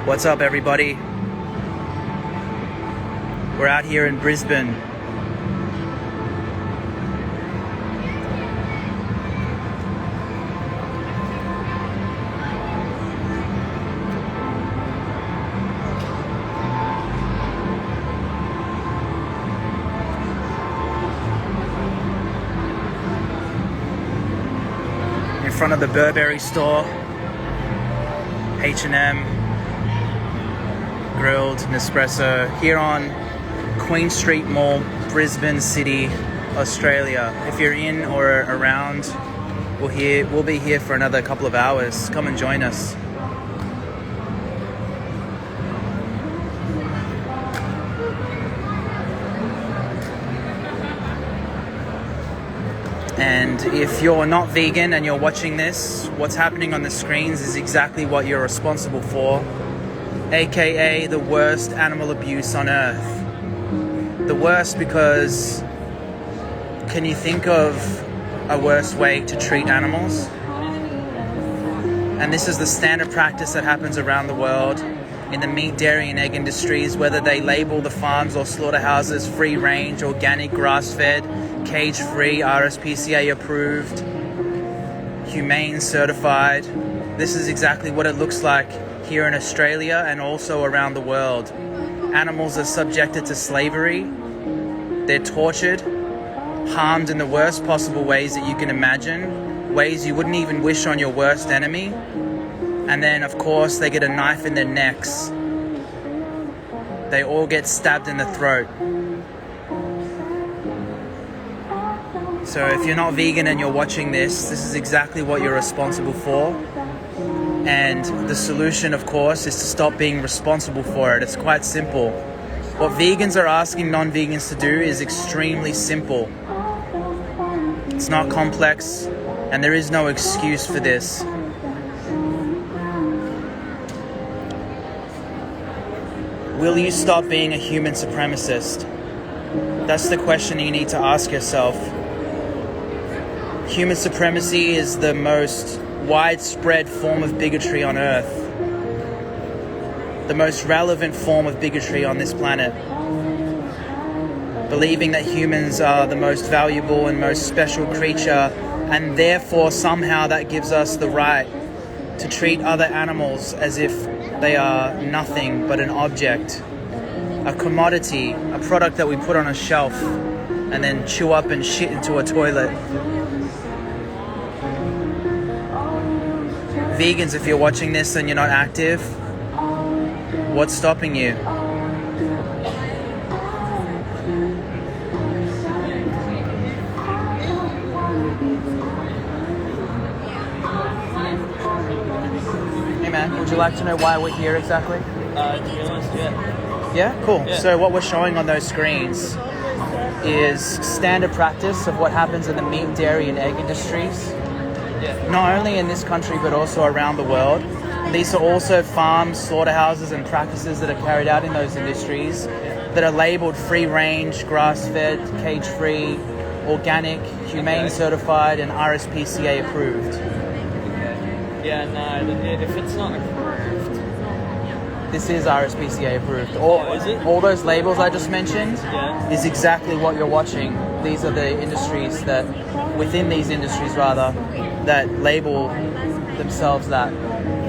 What's up, everybody? We're out here in Brisbane. In front of the Burberry store, H&M, grilled Nespresso, here on Queen Street Mall, Brisbane City, Australia. If you're in or around, we'll be here for another couple of hours. Come and join us. And if you're not vegan and you're watching this, what's happening on the screens is exactly what you're responsible for, aka the worst animal abuse on earth. The worst because, can you think of a worse way to treat animals? And this is the standard practice that happens around the world in the meat, dairy and egg industries, whether they label the farms or slaughterhouses free range, organic, grass-fed, cage-free, RSPCA approved, humane certified. This is exactly what it looks like here in Australia and also around the world. Animals are subjected to slavery. They're tortured, harmed in the worst possible ways that you can imagine, ways you wouldn't even wish on your worst enemy. And then, of course, they get a knife in their necks. They all get stabbed in the throat. So if you're not vegan and you're watching this is exactly what you're responsible for. And the solution, of course, is to stop being responsible for it. It's quite simple. What vegans are asking non-vegans to do is extremely simple. It's not complex, and there is no excuse for this. Will you stop being a human supremacist? That's the question you need to ask yourself. Human supremacy is the most widespread form of bigotry on earth. The most relevant form of bigotry on this planet. Believing that humans are the most valuable and most special creature, and therefore somehow that gives us the right to treat other animals as if they are nothing but an object, a commodity, a product that we put on a shelf and then chew up and shit into a toilet. Vegans, if you're watching this and you're not active, what's stopping you? Hey man, would you like to know why we're here exactly? To be honest, yeah. Yeah? Cool. Yeah. So what we're showing on those screens is standard practice of what happens in the meat, dairy and egg industries. Yeah. Not only in this country but also around the world. These are also farms, slaughterhouses and practices that are carried out in those industries that are labelled free range, grass-fed, cage-free, organic, humane certified and RSPCA approved. Okay. Yeah, no, if it's not approved... This is RSPCA approved. Is it? All those labels I just mentioned Yeah. is exactly what you're watching. These are the industries that, within these industries rather, that label themselves that.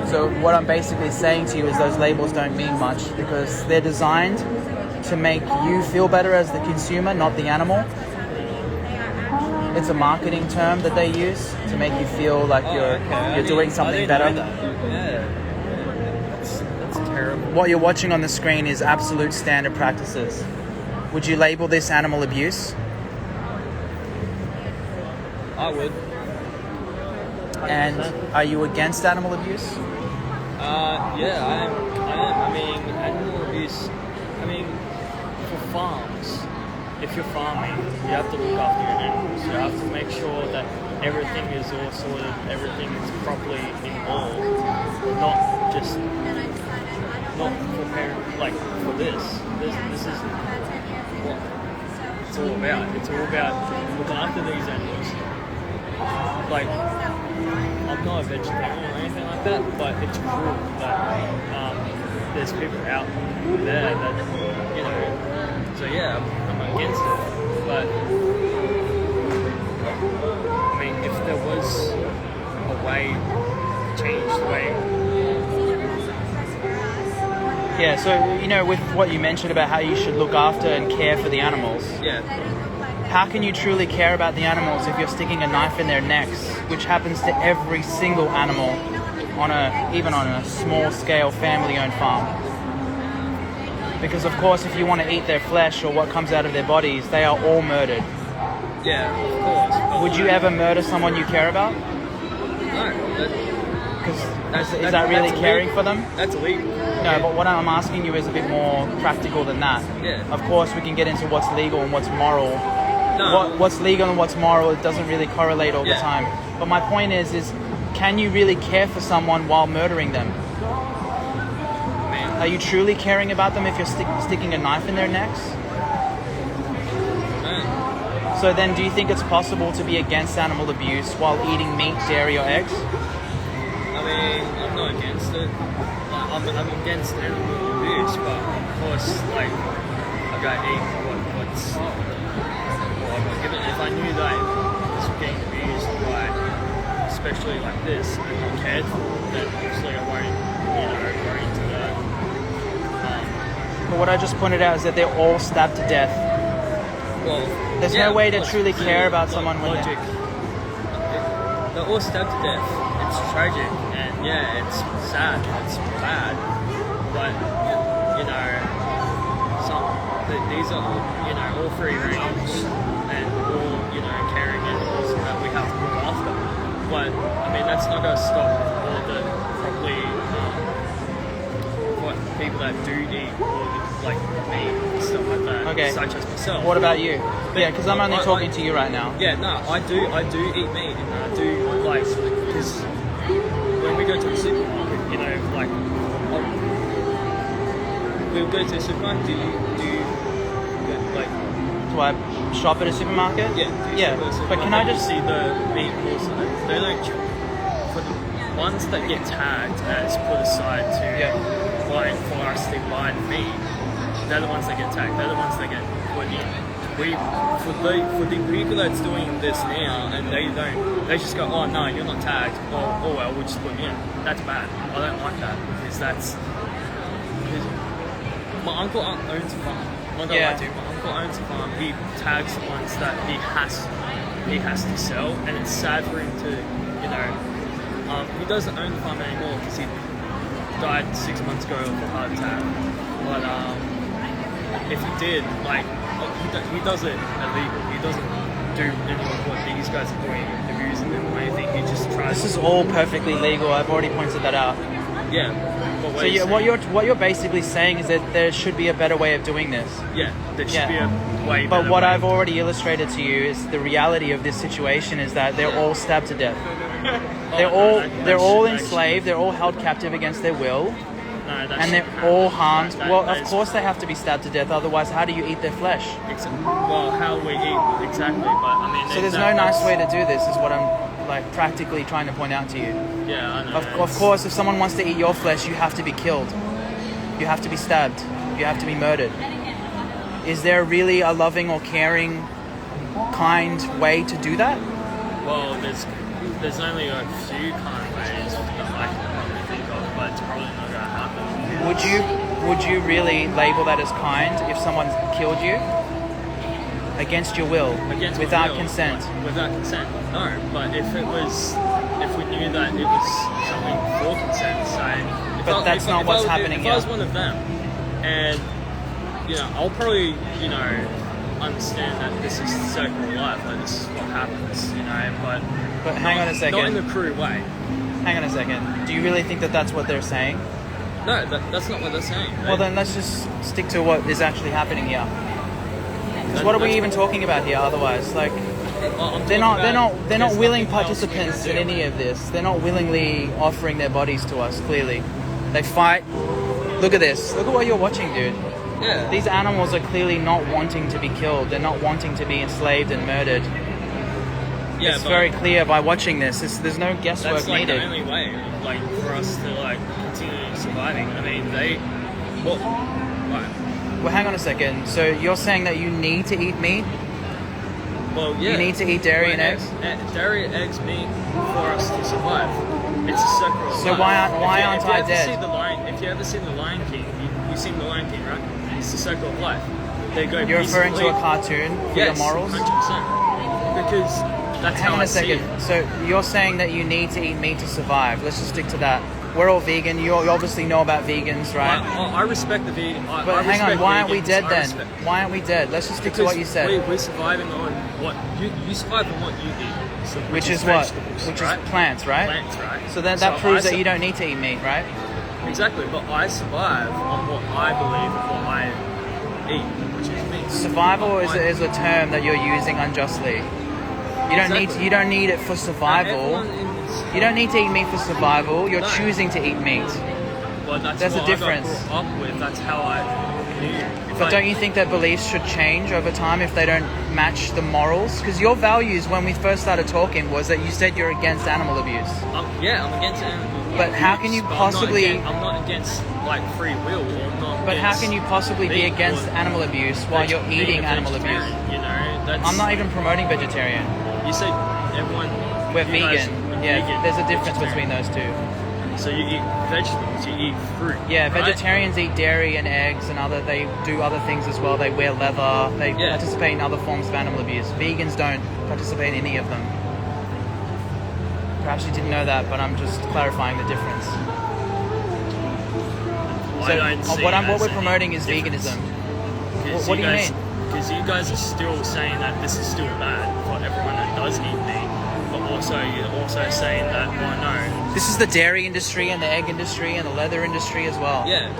So what I'm basically saying to you is those labels don't mean much because they're designed to make you feel better as the consumer, not the animal. It's a marketing term that they use to make you feel like you're doing something better. Yeah. That's terrible. What you're watching on the screen is absolute standard practices. Would you label this animal abuse? I would. And are you against animal abuse? Yeah, I am. I mean, animal abuse. I mean, for farms, if you're farming, you have to look after your animals. You have to make sure that everything is all sorted, everything is properly involved, not just not for like for this. This is what it's all about. It's all about looking after these animals. Like, I'm not a vegetarian or anything like that, but it's cruel that there's people out there that, you know, so yeah, I'm against it. But I mean, if there was a way, change the way. Yeah, so, you know, with what you mentioned about how you should look after and care for the animals, Yeah. how can you truly care about the animals if you're sticking a knife in their necks, which happens to every single animal even on a small scale family-owned farm? Because of course, if you want to eat their flesh or what comes out of their bodies, they are all murdered. Yeah, of course. But Would you ever murder someone you care about? No. Because is that really that's caring illegal. for them? That's illegal. No, but what I'm asking you is a bit more practical than that. Yeah. Of course, we can get into what's legal and what's moral. No. What's legal and what's moral, it doesn't really correlate all the Yeah. time. But my point is can you really care for someone while murdering them? Man. Are you truly caring about them if you're sticking a knife in their necks? No. So then do you think it's possible to be against animal abuse while eating meat, dairy or eggs? I mean, I'm not against it. Like, I'm against animal abuse, but of course, like, I gotta eat what's what I got given. If I knew that it's getting abused by, especially like this, and not cared for, then obviously I won't, go into that. But what I just pointed out is that they're all stabbed to death. Well, There's yeah, no way to of course, truly the care about someone when logic. They're all stabbed to death. It's tragic, and yeah, it's sad. It's bad, but these are all free range and all caring animals that we have to look after. But I mean, that's not going to stop all the probably what people that do eat like meat and stuff like that, Okay. such as myself. What about you? But Yeah, because I'm only talking to you right now. Yeah, no, I do eat meat, and I do like, because when we go to the supermarket, we'll go to the supermarket. Do you like? Do I shop at a supermarket? Yeah. Do you Yeah. shop at a But can supermarket? I just see the meat also? They don't. For the ones that get tagged as put aside to for us to buy the meat, they're the ones that get tagged. They're the ones that get put in. For the people that's doing this now, and they just go, oh no, you're not tagged, oh well, we'll just put it in. That's bad. I don't like that, because my uncle owns a farm. I'm not gonna lie to you, my uncle owns a farm. He tags the ones that he has to sell, and it's sad for him to, he doesn't own the farm anymore because he died 6 months ago of a heart attack. But if he did, he does it illegal. He doesn't do any of what these guys are doing, abusing them or anything. He just tries. This is all perfectly legal. I've already pointed that out. Yeah. So what you're basically saying is that there should be a better way of doing this. Yeah, there should be a way. But better what way. I've already illustrated to you is the reality of this situation is that they're all stabbed to death. They're all enslaved. They're all held captive against their will. No, And they're all harmed. Well, of course they have to be stabbed to death. Otherwise, how do you eat their flesh? Well, how we eat exactly, but I mean. So there's no nice way to do this. Is what I'm practically trying to point out to you. Yeah, I know. Of course, if someone wants to eat your flesh, you have to be killed. You have to be stabbed. You have to be murdered. Is there really a loving or caring, kind way to do that? Well, there's only a few kind of ways that I can probably think of, but it's probably not going to happen. Would you really label that as kind if someone killed you against your will, without consent? Without consent, no. But if we knew that it was something for consent, say. But that's not what's happening here. If I was one of them, and I'll probably understand that this is circle of life, like this is what happens, but hang on a second. Not in the cruel way. Hang on a second. Do you really think that that's what they're saying? No, that's not what they're saying. Well, then let's just stick to what is actually happening here. Because what are we even talking about here? Otherwise, they're not willing participants in any of this. They're not willingly offering their bodies to us. Clearly, they fight. Look at this. Look at what you're watching, dude. Yeah. These animals are clearly not wanting to be killed. They're not wanting to be enslaved and murdered. Yeah, it's very clear by watching this. There's no guesswork that's needed. The only way, for us to continue surviving. I mean, Well, right. Well, hang on a second. So you're saying that you need to eat meat? Well, yeah. You need to eat dairy and eggs? Dairy, eggs, meat for us to survive. It's a circle of So life. why aren't I dead? If you ever seen The Lion King, you've seen The Lion King, right? It's the circle of life. They go. You're referring to a cartoon for your morals? 100%. Because that's Hang how on I a see second. it. So you're saying that you need to eat meat to survive. Let's just stick to that. We're all vegan. You obviously know about vegans, right? I respect the vegan. But hang on, why aren't we dead I then? respect- Why aren't we dead? Let's just stick to what you said. We're surviving on what you survive on what you eat. So, Which is what? vegetables, Which right? is plants, right? Plants, right? So then that proves I that you don't need to eat meat, right? Exactly, but I survive on what I believe and what I eat, which is meat. Survival is a term that you're using unjustly. You don't Exactly. need it for survival. You don't need to eat meat for survival. You're No. choosing to eat meat. Well, that's There's a what difference. I got brought up with. That's how I knew. But don't you think that beliefs should change over time if they don't match the morals? Because your values when we first started talking was that you said you're against animal abuse. I'm against animal abuse. But how can you but possibly- I'm not against like free will. Or I'm not But how against can you possibly be meat against or animal abuse while you're being eating a animal abuse? vegetarian, You know, that's. I'm not even promoting vegetarian. You said everyone. We're you guys vegan. are Yeah, vegan, there's a difference vegetarian. between those two. So you eat vegetables, you eat fruit. Yeah, right? vegetarians eat dairy and eggs and they do other things as well. They wear leather, they Yeah. participate in other forms of animal abuse. Vegans don't participate in any of them. Perhaps you didn't know that, but I'm just clarifying the difference. I don't see what it we're as any promoting is difference. veganism. Because What do you guys, mean? Because you guys are still saying that this is still bad for everyone that does eat meat, but also you're also saying that, well, no. This is the dairy industry and the egg industry and the leather industry as well. Yeah.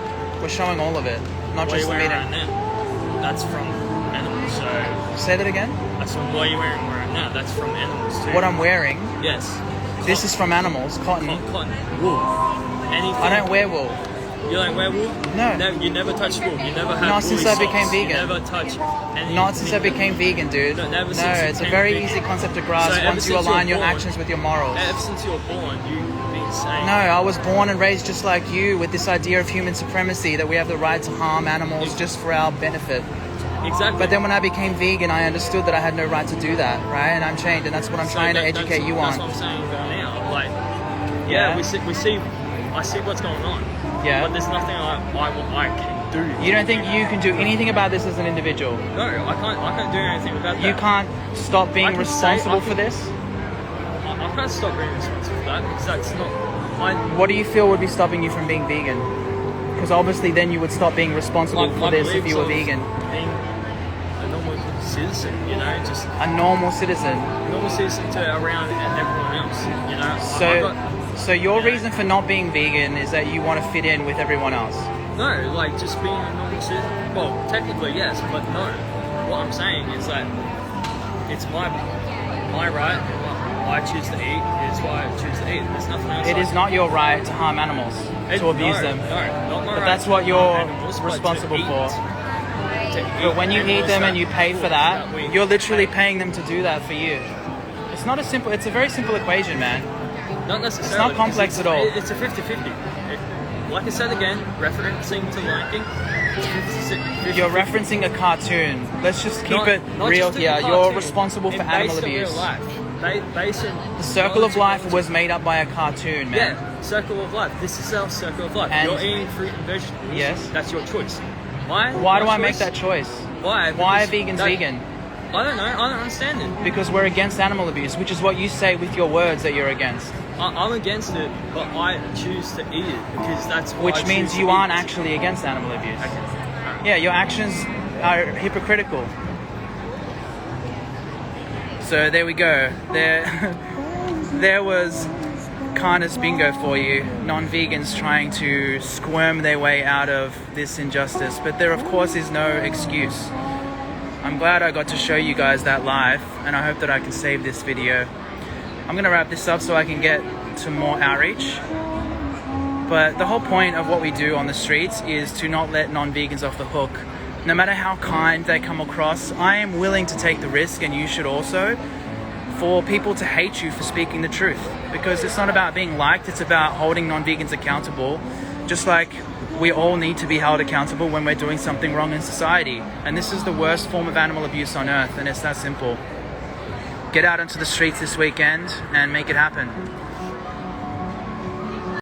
We're showing all of it, not What just the you're meat. wearing right now, that's from animals. So Say that again? that's what you're wearing right now. That's from animals too. What I'm wearing, Yes. this is from animals, cotton. Cotton, wool, anything. I don't wear wool. You don't wear wool? No. You never touch wool. You never have Not since woolly I became socks. vegan. You never touch anything. Not since I became vegan, dude. No, never No, since you it's a became very vegan. easy concept to grasp So ever once you since align you're your born- actions with your morals. Ever since you were born, you've been saying. No, I was born and raised just like you with this idea of human supremacy, that we have the right to harm animals just for our benefit. Exactly. But then when I became vegan, I understood that I had no right to do that, right? And I'm changed, and that's what I'm trying to educate you That's on. what I'm saying now. Like, Yeah. we see, I see what's going on. Yeah. But there's nothing I can do. You don't think you can do anything about this as an individual? No, I can't do anything about that. You can't stop I being can responsible say- for this? I can't stop being responsible for that because that's not. I, What do you feel would be stopping you from being vegan? Because obviously then you would stop being responsible for this if you were vegan. Being a normal citizen, you know, just A normal citizen. a normal citizen to around and everyone else, you know. So your reason for not being vegan is that you want to fit in with everyone else. No, like just being a normal citizen. Well, technically yes, but no. What I'm saying is that it's my right. I choose to eat. It's why I choose to eat. There's nothing else. It is not your right to harm animals, to abuse them. No, not my But right that's to what harm you're animals, but to responsible eat. for. To But when you eat animals them that- and you pay for that, we you're literally pay. paying them to do that for you. It's a very simple equation, man. Not necessarily. It's not complex because at all. It's a 50-50. Like I said again, referencing to Lion King, it's 50-50. You're referencing a cartoon. Let's just keep Not- it not real just in here. the You're cartoon, responsible for in animal based in abuse. real life. Based in The circle of life was made up by a cartoon, man. Yeah, circle of life. This is our circle of life. And- You're eating fruit and vegetables. Yes. That's your choice. Why? Why do My I make choice? that choice? Why? Why are Because vegans that- vegan? I don't know. I don't understand it. Because we're against animal abuse, which is what you say with your words that you're against. I'm against it, but I choose to eat it because that's what I Which choose means to you eat. aren't actually against animal abuse. Okay. Yeah, your actions are hypocritical. So there we go. There was kindness bingo for you. Non-vegans trying to squirm their way out of this injustice. But there, of course, is no excuse. I'm glad I got to show you guys that live, and I hope that I can save this video. I'm going to wrap this up so I can get to more outreach. But the whole point of what we do on the streets is to not let non-vegans off the hook. No matter how kind they come across, I am willing to take the risk, and you should also, for people to hate you for speaking the truth. Because it's not about being liked, it's about holding non-vegans accountable Just like we all need to be held accountable when we're doing something wrong in society. And this is the worst form of animal abuse on earth, and it's that simple. Get out into the streets this weekend and make it happen.